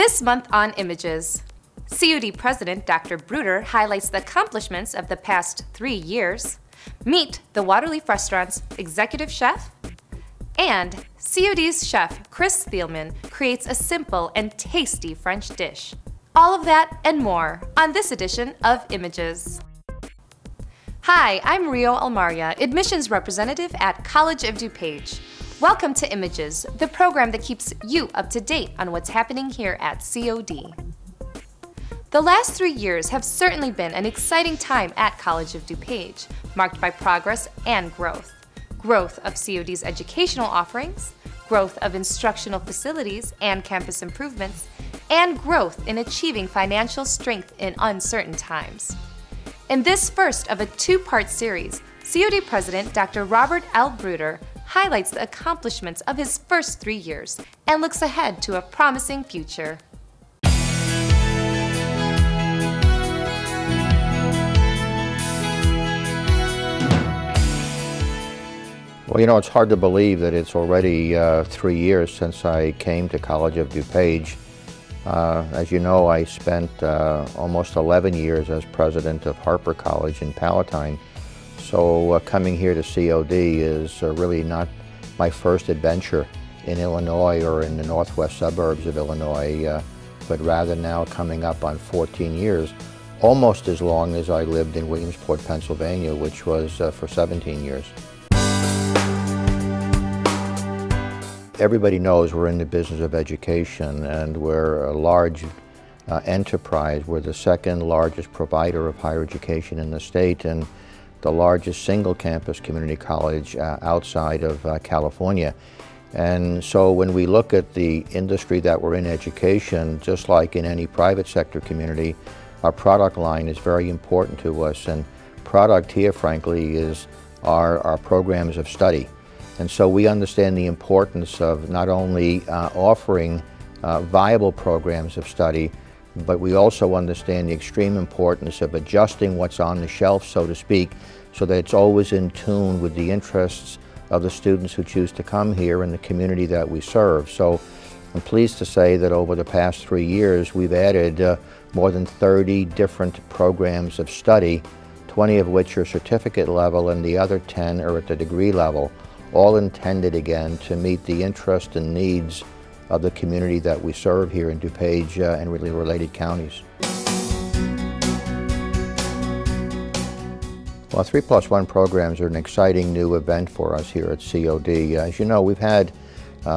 This month on Images, COD President Dr. Breuder highlights the accomplishments of the past 3 years, meet the Waterleaf Restaurant's executive chef, and COD's chef Chris Thielman creates a simple and tasty French dish. All of that and more on this edition of Images. Hi, I'm Rio Almaria, admissions representative at College of DuPage. Welcome to Images, the program that keeps you up to date on what's happening here at COD. The last 3 years have certainly been an exciting time at College of DuPage, marked by progress and growth. Growth of COD's educational offerings, growth of instructional facilities and campus improvements, and growth in achieving financial strength in uncertain times. In this first of a two-part series, COD President Dr. Robert L. Breuder highlights the accomplishments of his first 3 years and looks ahead to a promising future. Well, you know, it's hard to believe that it's already 3 years since I came to College of DuPage. As you know, I spent almost 11 years as president of Harper College in Palatine. So coming here to COD is really not my first adventure in Illinois or in the northwest suburbs of Illinois, but rather now coming up on 14 years, almost as long as I lived in Williamsport, Pennsylvania, which was for 17 years. Everybody knows we're in the business of education, and we're a large enterprise. We're the second largest provider of higher education in the state and the largest single campus community college outside of California. And so when we look at the industry that we're in, education, just like in any private sector community, our product line is very important to us. And product here, frankly, is our programs of study. And so we understand the importance of not only offering viable programs of study, but we also understand the extreme importance of adjusting what's on the shelf, so to speak, so that it's always in tune with the interests of the students who choose to come here and the community that we serve. So I'm pleased to say that over the past 3 years, we've added more than 30 different programs of study, 20 of which are certificate level and the other 10 are at the degree level, all intended again to meet the interest and needs of the community that we serve here in DuPage and really related counties. Well, 3+1 programs are an exciting new event for us here at COD. As you know, we've had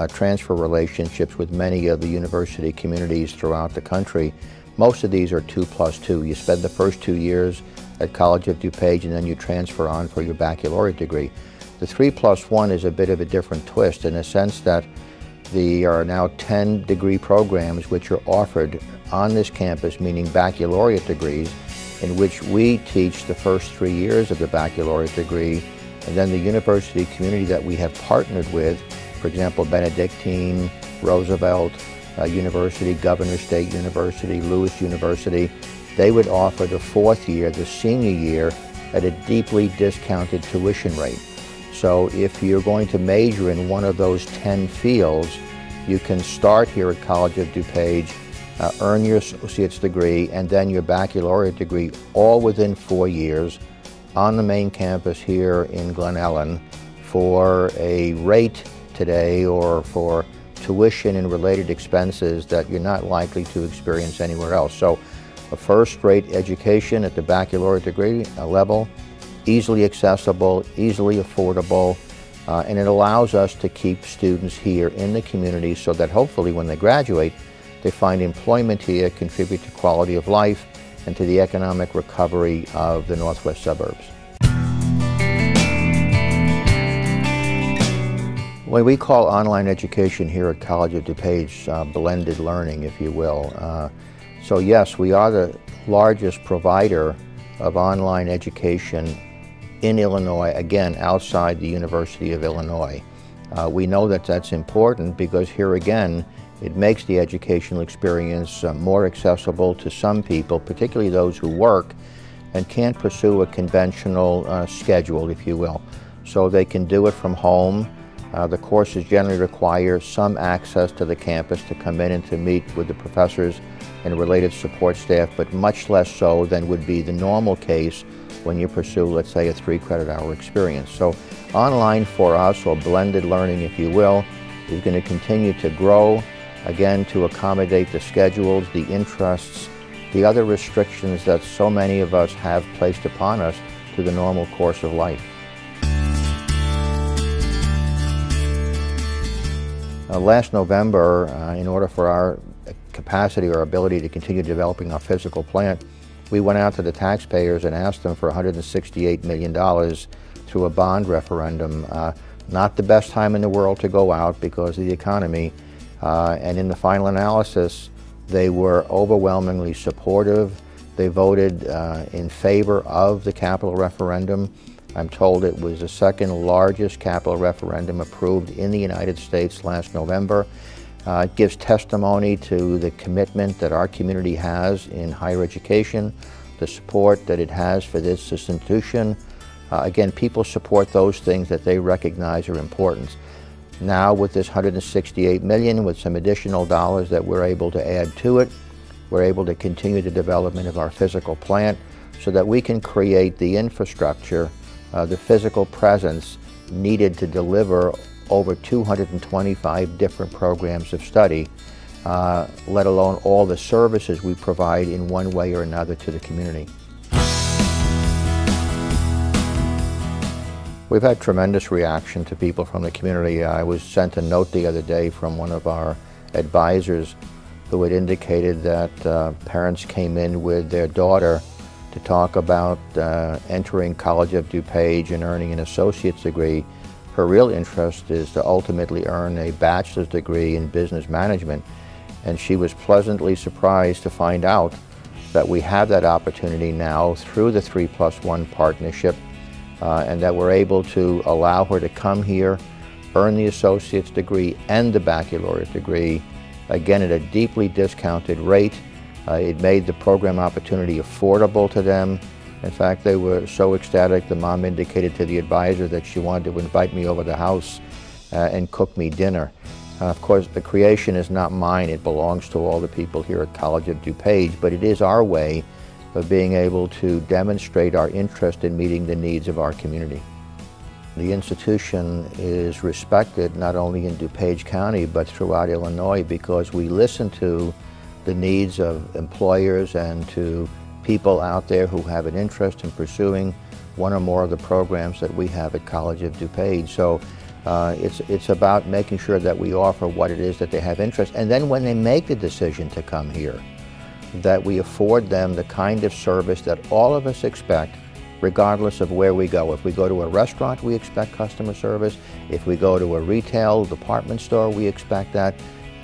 transfer relationships with many of the university communities throughout the country. Most of these are 2+2. You spend the first 2 years at College of DuPage and then you transfer on for your baccalaureate degree. The 3+1 is a bit of a different twist in the sense that there are now 10 degree programs which are offered on this campus, meaning baccalaureate degrees, in which we teach the first 3 years of the baccalaureate degree, and then the university community that we have partnered with, for example, Benedictine, Roosevelt University, Governor State University, Lewis University, they would offer the 4th year, the senior year, at a deeply discounted tuition rate. So if you're going to major in one of those 10 fields, you can start here at College of DuPage, earn your associate's degree, and then your baccalaureate degree, all within 4 years on the main campus here in Glen Ellen for a rate today or for tuition and related expenses that you're not likely to experience anywhere else. So a first-rate education at the baccalaureate degree level, easily accessible, easily affordable, and it allows us to keep students here in the community so that hopefully when they graduate, they find employment here, contribute to quality of life, and to the economic recovery of the northwest suburbs. What we call online education here at College of DuPage, blended learning, if you will. So yes, we are the largest provider of online education in Illinois, again, outside the University of Illinois. We know that that's important because here again, it makes the educational experience more accessible to some people, particularly those who work and can't pursue a conventional schedule, if you will. So they can do it from home. The courses generally require some access to the campus to come in and to meet with the professors and related support staff, but much less so than would be the normal case when you pursue, let's say, a 3-credit-hour experience. So online for us, or blended learning if you will, is going to continue to grow, again, to accommodate the schedules, the interests, the other restrictions that so many of us have placed upon us through the normal course of life. Last November, in order for our capacity or ability to continue developing our physical plant, we went out to the taxpayers and asked them for $168 million through a bond referendum. Not the best time in the world to go out because of the economy, and in the final analysis, they were overwhelmingly supportive. They voted in favor of the capital referendum. I'm told it was the second largest capital referendum approved in the United States last November. It gives testimony to the commitment that our community has in higher education, the support that it has for this institution. Again, people support those things that they recognize are important. Now with this $168 million, with some additional dollars that we're able to add to it, we're able to continue the development of our physical plant so that we can create the infrastructure, the physical presence needed to deliver over 225 different programs of study, let alone all the services we provide in one way or another to the community. We've had tremendous reaction to people from the community. I was sent a note the other day from one of our advisors who had indicated that parents came in with their daughter to talk about entering College of DuPage and earning an associate's degree. Her real interest is to ultimately earn a bachelor's degree in business management, and she was pleasantly surprised to find out that we have that opportunity now through the 3+1 partnership, and that we're able to allow her to come here, earn the associate's degree and the baccalaureate degree, again at a deeply discounted rate. It made the program opportunity affordable to them. In fact, they were so ecstatic, the mom indicated to the advisor that she wanted to invite me over to the house and cook me dinner. Of course, the creation is not mine. It belongs to all the people here at College of DuPage, but it is our way of being able to demonstrate our interest in meeting the needs of our community. The institution is respected not only in DuPage County, but throughout Illinois, because we listen to the needs of employers and to people out there who have an interest in pursuing one or more of the programs that we have at College of DuPage. So it's about making sure that we offer what it is that they have interest, and then when they make the decision to come here, that we afford them the kind of service that all of us expect, regardless of where we go. If we go to a restaurant, we expect customer service. If we go to a retail department store, we expect that.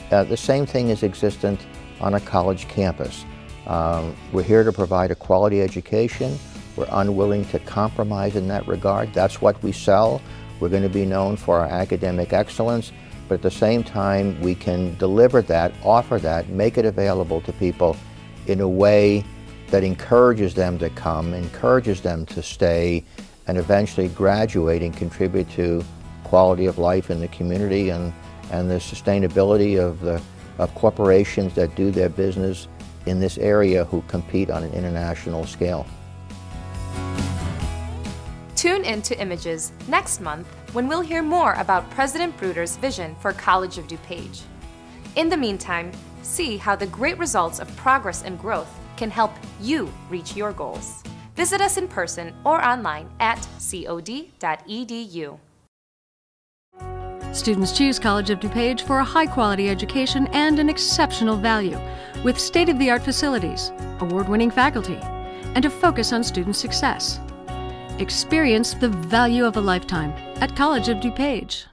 The same thing is existent on a college campus. We're here to provide a quality education. We're unwilling to compromise in that regard. That's what we sell. We're going to be known for our academic excellence, but at the same time, we can deliver that, offer that, make it available to people in a way that encourages them to come, encourages them to stay, and eventually graduate and contribute to quality of life in the community and the sustainability of corporations that do their business in this area who compete on an international scale. Tune in to Images next month when we'll hear more about President Breuder's vision for College of DuPage. In the meantime, see how the great results of progress and growth can help you reach your goals. Visit us in person or online at cod.edu. Students choose College of DuPage for a high-quality education and an exceptional value, with state-of-the-art facilities, award-winning faculty, and a focus on student success. Experience the value of a lifetime at College of DuPage.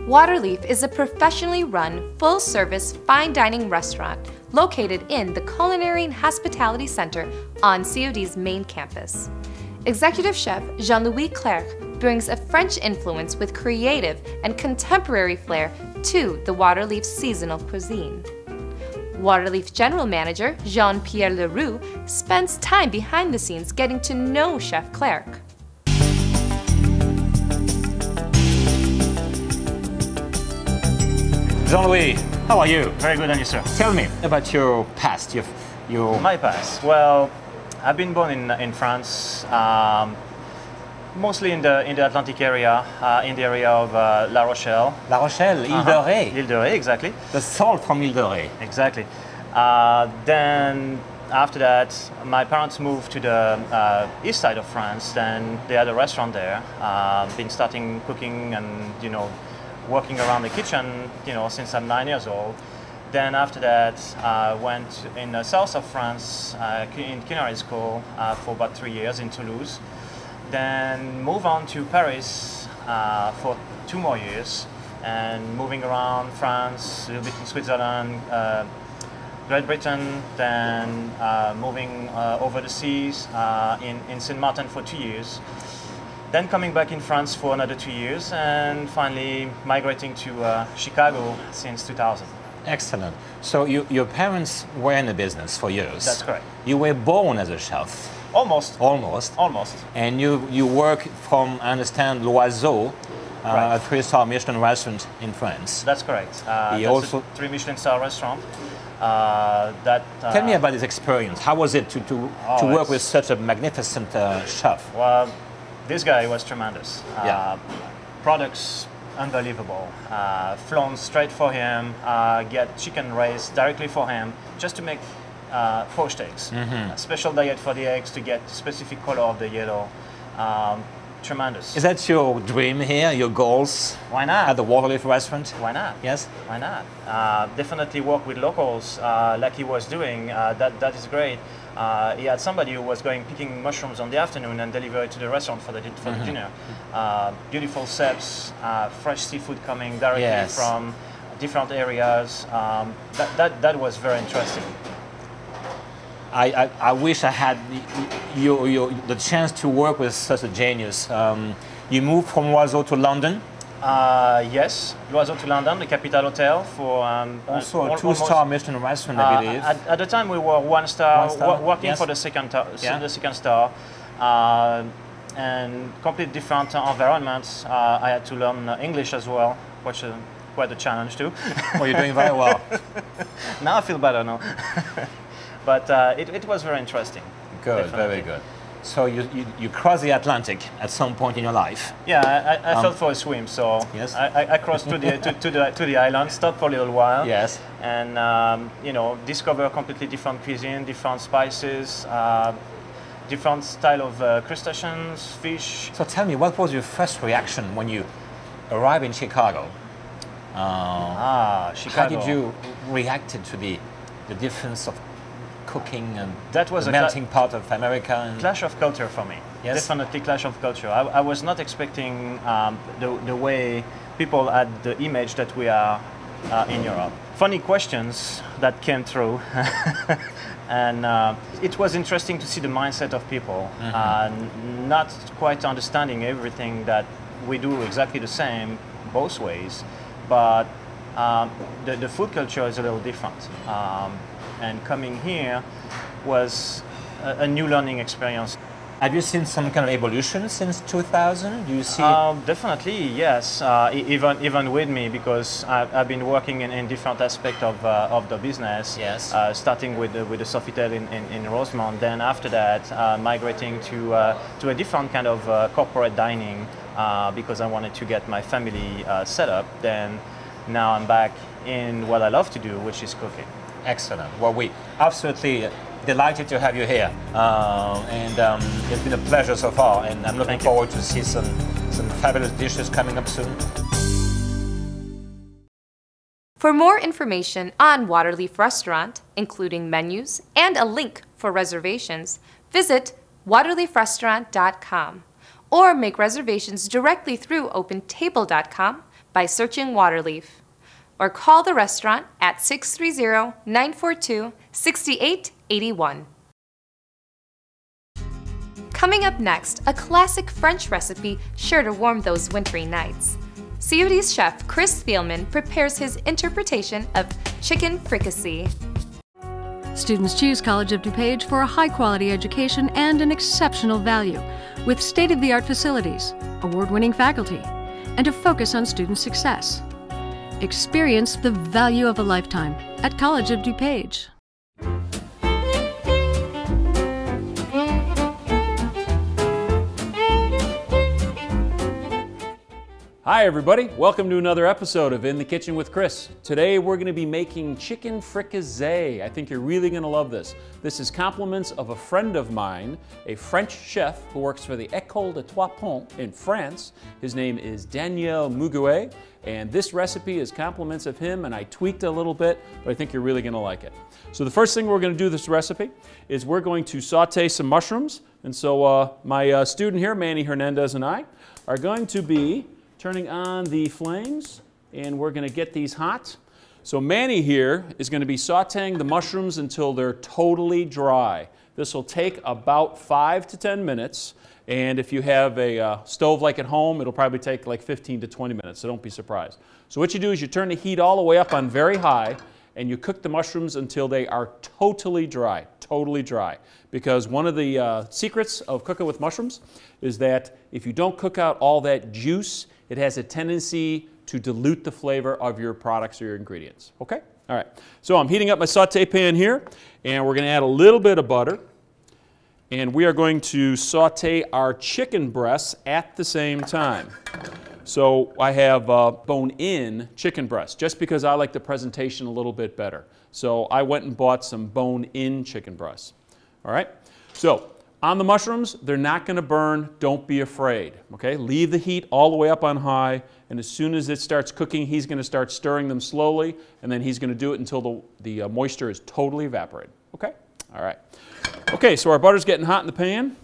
Waterleaf is a professionally run, full-service, fine dining restaurant located in the Culinary and Hospitality Center on COD's main campus. Executive Chef Jean-Louis Clerc brings a French influence with creative and contemporary flair to the Waterleaf seasonal cuisine. Waterleaf General Manager Jean-Pierre Leroux spends time behind the scenes getting to know Chef Clerc. Jean-Louis, how are you? Very good, and you, sir? Tell me about your past. My past. Well, I've been born in France, mostly in the Atlantic area, in the area of La Rochelle. La Rochelle, Ile de Ré. Ile de Ré, exactly. The salt from Ile de Ré. Exactly. Then after that, my parents moved to the east side of France. Then they had a restaurant there. Been starting cooking and working around the kitchen, since I'm 9 years old. Then after that, I went in the south of France in culinary school for about 3 years in Toulouse. Then move on to Paris for 2 more years, and moving around France, a little bit in Switzerland, Great Britain, then moving over the seas in Saint Martin for 2 years. Then coming back in France for another 2 years, and finally migrating to Chicago since 2000. Excellent. So your parents were in the business for years. That's correct. You were born as a chef. Almost. Almost. Almost. And you work from, I understand, L'Oiseau, right. A 3-star Michelin restaurant in France. That's correct. That's also a 3 Michelin star restaurant. Tell me about this experience. How was it to work with such a magnificent chef? Well, this guy was tremendous. Products unbelievable. Flown straight for him. Get chicken raised directly for him, just to make poached eggs. A special diet for the eggs to get specific color of the yellow. Tremendous. Is that your dream here, your goals? Why not? At the Waterleaf restaurant? Why not? Yes? Why not? Definitely work with locals like he was doing. That is great. He had somebody who was going picking mushrooms on the afternoon and deliver it to the restaurant for the dinner. Beautiful ceps, fresh seafood coming directly from different areas. That was very interesting. I wish I had the chance to work with such a genius. You moved from L'Oiseau to London? Yes, L'Oiseau to London, the Capital Hotel, for also a 2-star Michelin restaurant, I believe. At the time, we were 1 star, working for the second star, and completely different environments. I had to learn English as well, quite a challenge too. Well, you're doing very well. Now I feel better now. But it was very interesting. Good, definitely. Very good. So you crossed the Atlantic at some point in your life. Yeah, I felt for a swim, so yes. I crossed to the island, stopped for a little while. Yes. And discover completely different cuisine, different spices, different style of crustaceans, fish. So tell me, what was your first reaction when you arrived in Chicago? Chicago. How did you react to the difference of cooking and that was the melting pot of America? And clash of culture for me. Yes. Definitely clash of culture. I was not expecting the way people had the image that we are in Europe. Funny questions that came through. And it was interesting to see the mindset of people, not quite understanding everything that we do exactly the same both ways, but the food culture is a little different. And coming here was a new learning experience. Have you seen some kind of evolution since 2000? Do you see? Definitely, yes. Even with me, because I've been working in different aspects of the business. Yes. Starting with the Sofitel in Rosemont, then after that migrating to a different kind of corporate dining because I wanted to get my family set up. Then now I'm back in what I love to do, which is cooking. Excellent. Well, we absolutely delighted to have you here, and it's been a pleasure so far. And I'm looking forward to see some fabulous dishes coming up soon. For more information on Waterleaf Restaurant, including menus and a link for reservations, visit waterleafrestaurant.com or make reservations directly through opentable.com by searching Waterleaf, or call the restaurant at 630-942-6881. Coming up next, a classic French recipe sure to warm those wintry nights. COD's chef Chris Spielman prepares his interpretation of chicken fricassee. Students choose College of DuPage for a high-quality education and an exceptional value, with state-of-the-art facilities, award-winning faculty, and a focus on student success. Experience the value of a lifetime at College of DuPage. Hi everybody, welcome to another episode of In the Kitchen with Chris. Today we're going to be making chicken fricassee. I think you're really going to love this. This is compliments of a friend of mine, a French chef who works for the École de Trois Ponts in France. His name is Daniel Muguet, and this recipe is compliments of him, and I tweaked a little bit, but I think you're really going to like it. So the first thing we're going to do this recipe is we're going to saute some mushrooms, and so my student here, Manny Hernandez, and I are going to be turning on the flames, and we're going to get these hot. So Manny here is going to be sauteing the mushrooms until they're totally dry. This will take about 5 to 10 minutes, and if you have a stove like at home, it'll probably take like 15 to 20 minutes, so don't be surprised. So what you do is you turn the heat all the way up on very high, and you cook the mushrooms until they are totally dry, because one of the secrets of cooking with mushrooms is that if you don't cook out all that juice, it has a tendency to dilute the flavor of your products or your ingredients. Okay? All right. So I'm heating up my saute pan here, and we're going to add a little bit of butter, and we are going to saute our chicken breasts at the same time. So I have bone-in chicken breasts, just because I like the presentation a little bit better. So I went and bought some bone-in chicken breasts. All right? So on the mushrooms, they're not going to burn. Don't be afraid. Okay? Leave the heat all the way up on high, and as soon as it starts cooking, he's going to start stirring them slowly, and then he's going to do it until the moisture is totally evaporated. Okay? All right. Okay, so our butter's getting hot in the pan.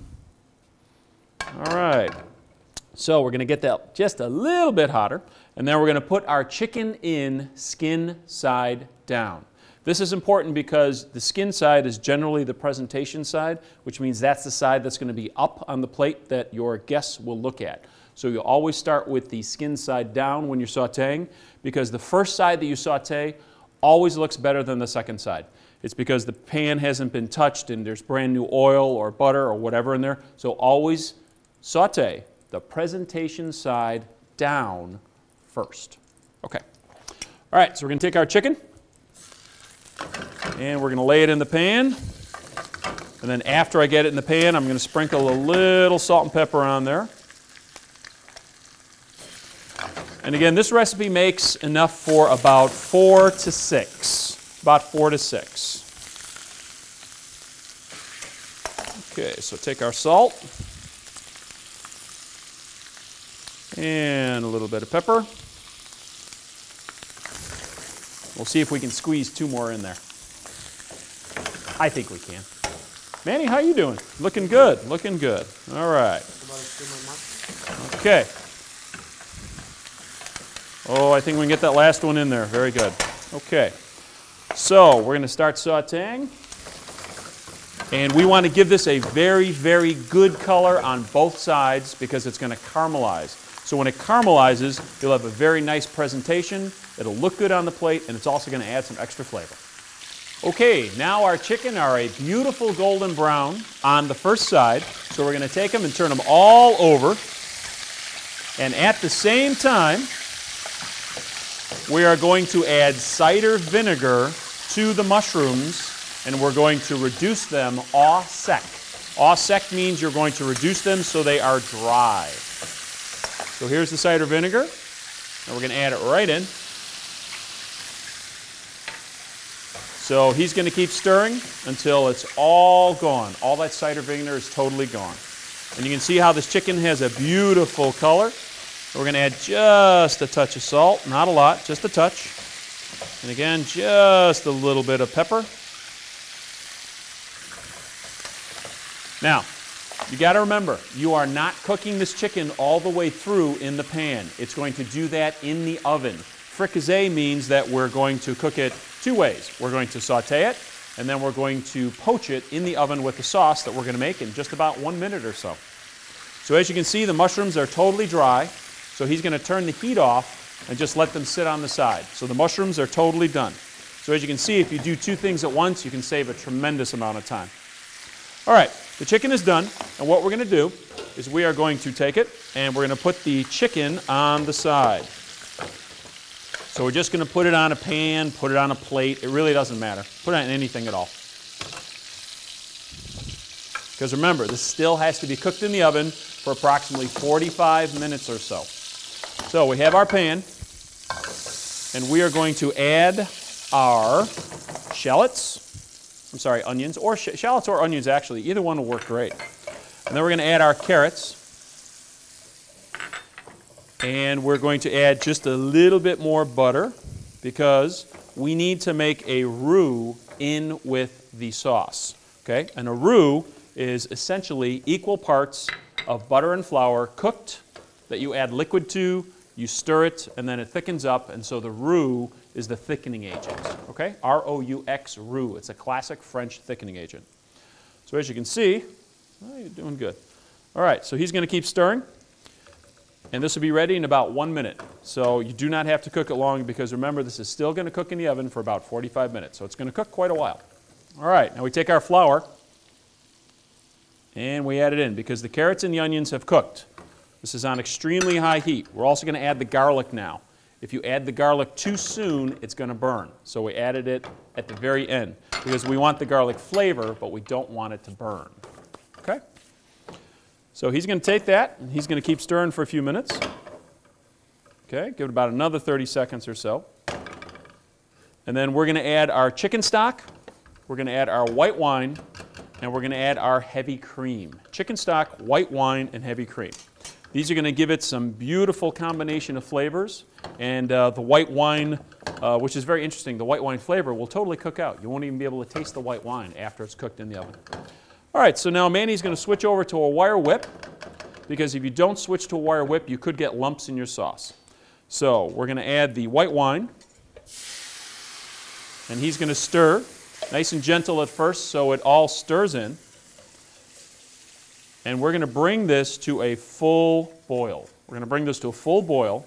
All right. So we're going to get that just a little bit hotter, and then we're going to put our chicken in skin side down. This is important because the skin side is generally the presentation side, which means that's the side that's going to be up on the plate that your guests will look at. So you'll always start with the skin side down when you're sauteing, because the first side that you saute always looks better than the second side. It's because the pan hasn't been touched and there's brand new oil or butter or whatever in there. So always saute the presentation side down first. Okay. All right, so we're going to take our chicken, and we're going to lay it in the pan. And then after I get it in the pan, I'm going to sprinkle a little salt and pepper on there. And again, this recipe makes enough for about 4 to 6. About 4 to 6. Okay, so take our salt. And a little bit of pepper. We'll see if we can squeeze 2 more in there. I think we can. Manny, how you doing? Looking good, looking good. All right. Okay. Oh, I think we can get that last one in there. Very good. Okay. So we're going to start sauteing. And we want to give this a very, very good color on both sides because it's going to caramelize. So when it caramelizes, you'll have a very nice presentation. It'll look good on the plate, and it's also going to add some extra flavor. Okay, now our chicken are a beautiful golden brown on the first side. So we're going to take them and turn them all over. And at the same time, we are going to add cider vinegar to the mushrooms, and we're going to reduce them au sec. Au sec means you're going to reduce them so they are dry. So here's the cider vinegar, and we're going to add it right in. So he's going to keep stirring until it's all gone. All that cider vinegar is totally gone. And you can see how this chicken has a beautiful color. We're going to add just a touch of salt, not a lot, just a touch. And again, just a little bit of pepper. Now, you got to remember, you are not cooking this chicken all the way through in the pan. It's going to do that in the oven. Fricassee means that we're going to cook it 2 ways. We're going to saute it, and then we're going to poach it in the oven with the sauce that we're going to make in just about 1 minute or so. So as you can see, the mushrooms are totally dry. So he's going to turn the heat off and just let them sit on the side. So the mushrooms are totally done. So as you can see, if you do 2 things at once, you can save a tremendous amount of time. All right, the chicken is done, and what we're going to do is we are going to take it and we're going to put the chicken on the side. So we're just going to put it on a pan, put it on a plate. It really doesn't matter. Put it on anything at all. Because remember, this still has to be cooked in the oven for approximately 45 minutes or so. So we have our pan, and we are going to add our shallots. I'm sorry, onions, or shallots or onions actually. Either one will work great. And then we're going to add our carrots. And we're going to add just a little bit more butter because we need to make a roux in with the sauce. Okay? And a roux is essentially equal parts of butter and flour cooked that you add liquid to, you stir it, and then it thickens up, and so the roux is the thickening agent. Okay? R-O-U-X, roux. It's a classic French thickening agent. So as you can see, oh, you're doing good. All right, so he's going to keep stirring. And this will be ready in about 1 minute. So you do not have to cook it long because remember, this is still going to cook in the oven for about 45 minutes. So it's going to cook quite a while. All right, now we take our flour and we add it in because the carrots and the onions have cooked. This is on extremely high heat. We're also going to add the garlic now. If you add the garlic too soon, it's going to burn. So we added it at the very end because we want the garlic flavor, but we don't want it to burn. Okay? So he's going to take that, and he's going to keep stirring for a few minutes. Okay, give it about another 30 seconds or so. And then we're going to add our chicken stock, we're going to add our white wine, and we're going to add our heavy cream. Chicken stock, white wine, and heavy cream. These are going to give it some beautiful combination of flavors. And the white wine, which is very interesting, the white wine flavor will totally cook out. You won't even be able to taste the white wine after it's cooked in the oven. All right, so now Manny's going to switch over to a wire whip because if you don't switch to a wire whip, you could get lumps in your sauce. So we're going to add the white wine, and he's going to stir, nice and gentle at first so it all stirs in. And we're going to bring this to a full boil. We're going to bring this to a full boil,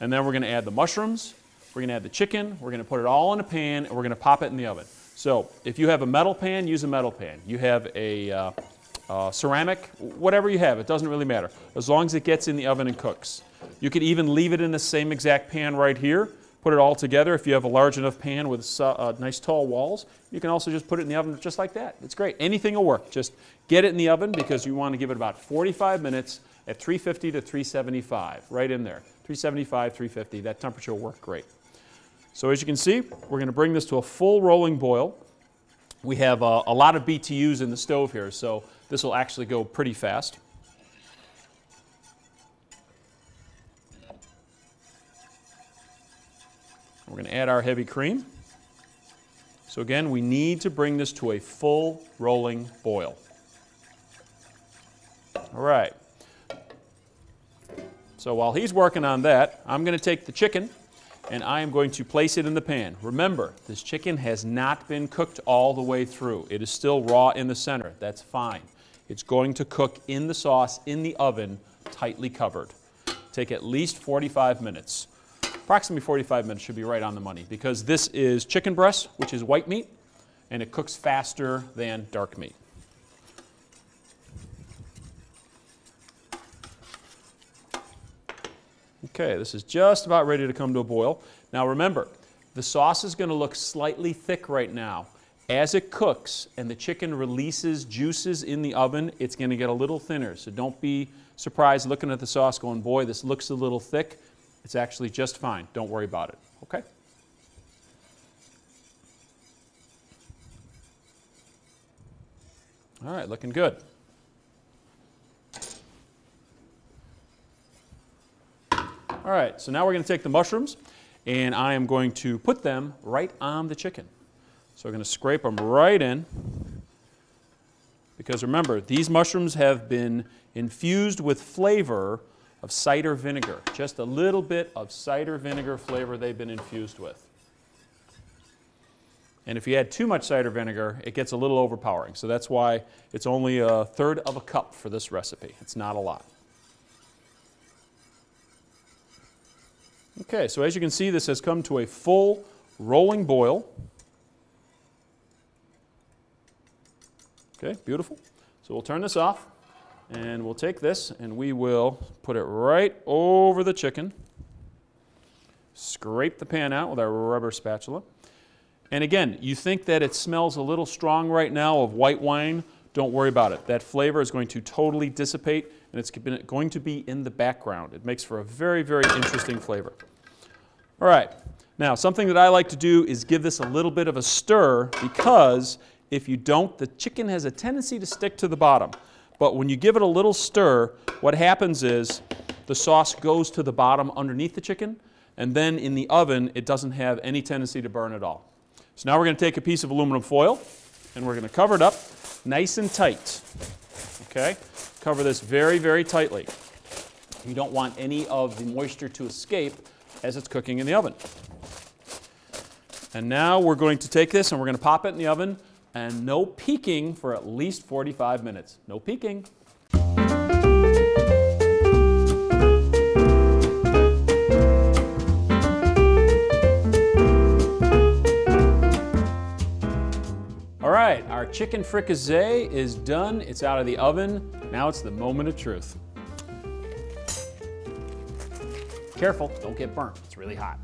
and then we're going to add the mushrooms, we're going to add the chicken, we're going to put it all in a pan, and we're going to pop it in the oven. So if you have a metal pan, use a metal pan. You have a ceramic, whatever you have, it doesn't really matter, as long as it gets in the oven and cooks. You could even leave it in the same exact pan right here, put it all together. If you have a large enough pan with nice tall walls, you can also just put it in the oven just like that. It's great. Anything will work. Just get it in the oven because you want to give it about 45 minutes at 350 to 375, right in there. 375, 350, that temperature will work great. So as you can see, we're going to bring this to a full rolling boil. We have a lot of BTUs in the stove here, so this will actually go pretty fast. We're going to add our heavy cream. So again, we need to bring this to a full rolling boil. All right. So while he's working on that, I'm going to take the chicken and I am going to place it in the pan. Remember, this chicken has not been cooked all the way through. It is still raw in the center. That's fine. It's going to cook in the sauce in the oven, tightly covered. Take at least 45 minutes. Approximately 45 minutes should be right on the money because this is chicken breast, which is white meat, and it cooks faster than dark meat. Okay, this is just about ready to come to a boil. Now remember, the sauce is going to look slightly thick right now. As it cooks and the chicken releases juices in the oven, it's going to get a little thinner. So don't be surprised looking at the sauce going, boy, this looks a little thick. It's actually just fine. Don't worry about it. Okay? All right, looking good. All right, so now we're going to take the mushrooms and I am going to put them right on the chicken. So we're going to scrape them right in because remember, these mushrooms have been infused with flavor of cider vinegar. Just a little bit of cider vinegar flavor they've been infused with. And if you add too much cider vinegar, it gets a little overpowering. So that's why it's only 1/3 of a cup for this recipe. It's not a lot. Okay, so as you can see, this has come to a full rolling boil. Okay, beautiful. So we'll turn this off, and we'll take this, and we will put it right over the chicken. scrape the pan out with our rubber spatula. And again, you think that it smells a little strong right now of white wine, don't worry about it. That flavor is going to totally dissipate, and it's going to be in the background. It makes for a very, very interesting flavor. All right, now something that I like to do is give this a little bit of a stir, because if you don't, the chicken has a tendency to stick to the bottom. But when you give it a little stir, what happens is the sauce goes to the bottom underneath the chicken, and then in the oven, it doesn't have any tendency to burn at all. So now we're going to take a piece of aluminum foil, and we're going to cover it up nice and tight. Okay? Cover this very, very tightly. You don't want any of the moisture to escape as it's cooking in the oven. And now we're going to take this and we're going to pop it in the oven, and no peeking for at least 45 minutes. No peeking. All right, our chicken fricassee is done. It's out of the oven. Now it's the moment of truth. Careful, don't get burnt. It's really hot.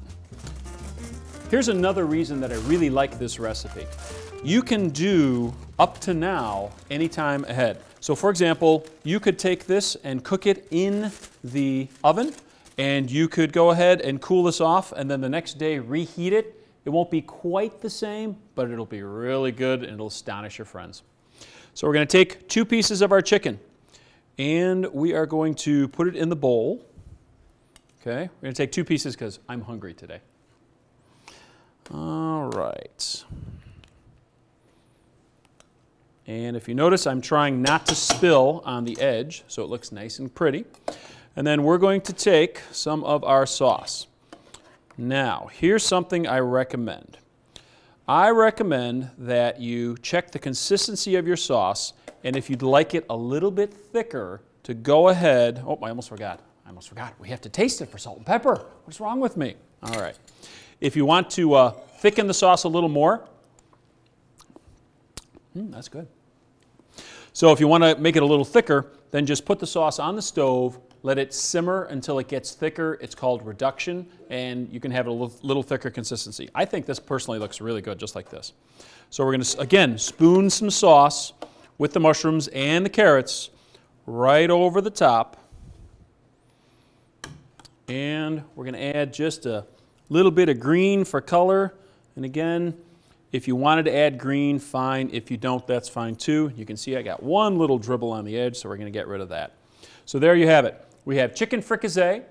Here's another reason that I really like this recipe. You can do up to now anytime ahead. So for example, you could take this and cook it in the oven, and you could go ahead and cool this off, and then the next day reheat it. It won't be quite the same, but it'll be really good and it'll astonish your friends. So we're going to take 2 pieces of our chicken, and we are going to put it in the bowl. Okay, we're going to take 2 pieces because I'm hungry today. All right. And if you notice, I'm trying not to spill on the edge, so it looks nice and pretty. And then we're going to take some of our sauce. Now, here's something I recommend. I recommend that you check the consistency of your sauce, and if you'd like it a little bit thicker, to go ahead. Oh, I almost forgot. We have to taste it for salt and pepper. What's wrong with me? All right. If you want to thicken the sauce a little more, that's good. So if you want to make it a little thicker, then just put the sauce on the stove, let it simmer until it gets thicker. It's called reduction, and you can have a little thicker consistency. I think this personally looks really good, just like this. So we're going to, again, spoon some sauce with the mushrooms and the carrots right over the top. And we're going to add just a little bit of green for color. And again, if you wanted to add green, fine. If you don't, that's fine too. You can see I got one little dribble on the edge, so we're going to get rid of that. So there you have it. We have chicken fricassee.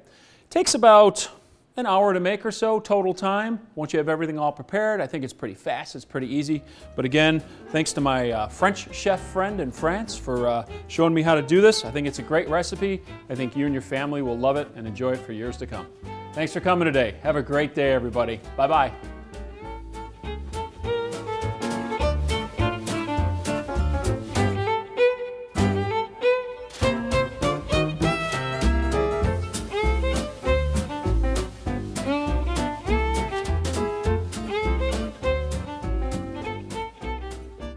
Takes about an hour to make or so total time. Once you have everything all prepared, I think it's pretty fast, it's pretty easy. But again, thanks to my French chef friend in France for showing me how to do this. I think it's a great recipe. I think you and your family will love it and enjoy it for years to come. Thanks for coming today. Have a great day, everybody. Bye-bye.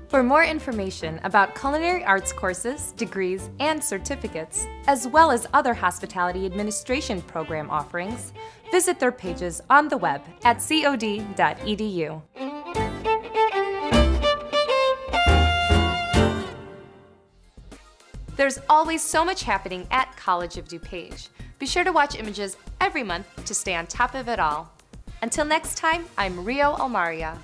For more information about culinary arts courses, degrees, and certificates, as well as other hospitality administration program offerings, visit their pages on the web at cod.edu. There's always so much happening at College of DuPage. Be sure to watch images every month to stay on top of it all. Until next time, I'm Rio Almaria.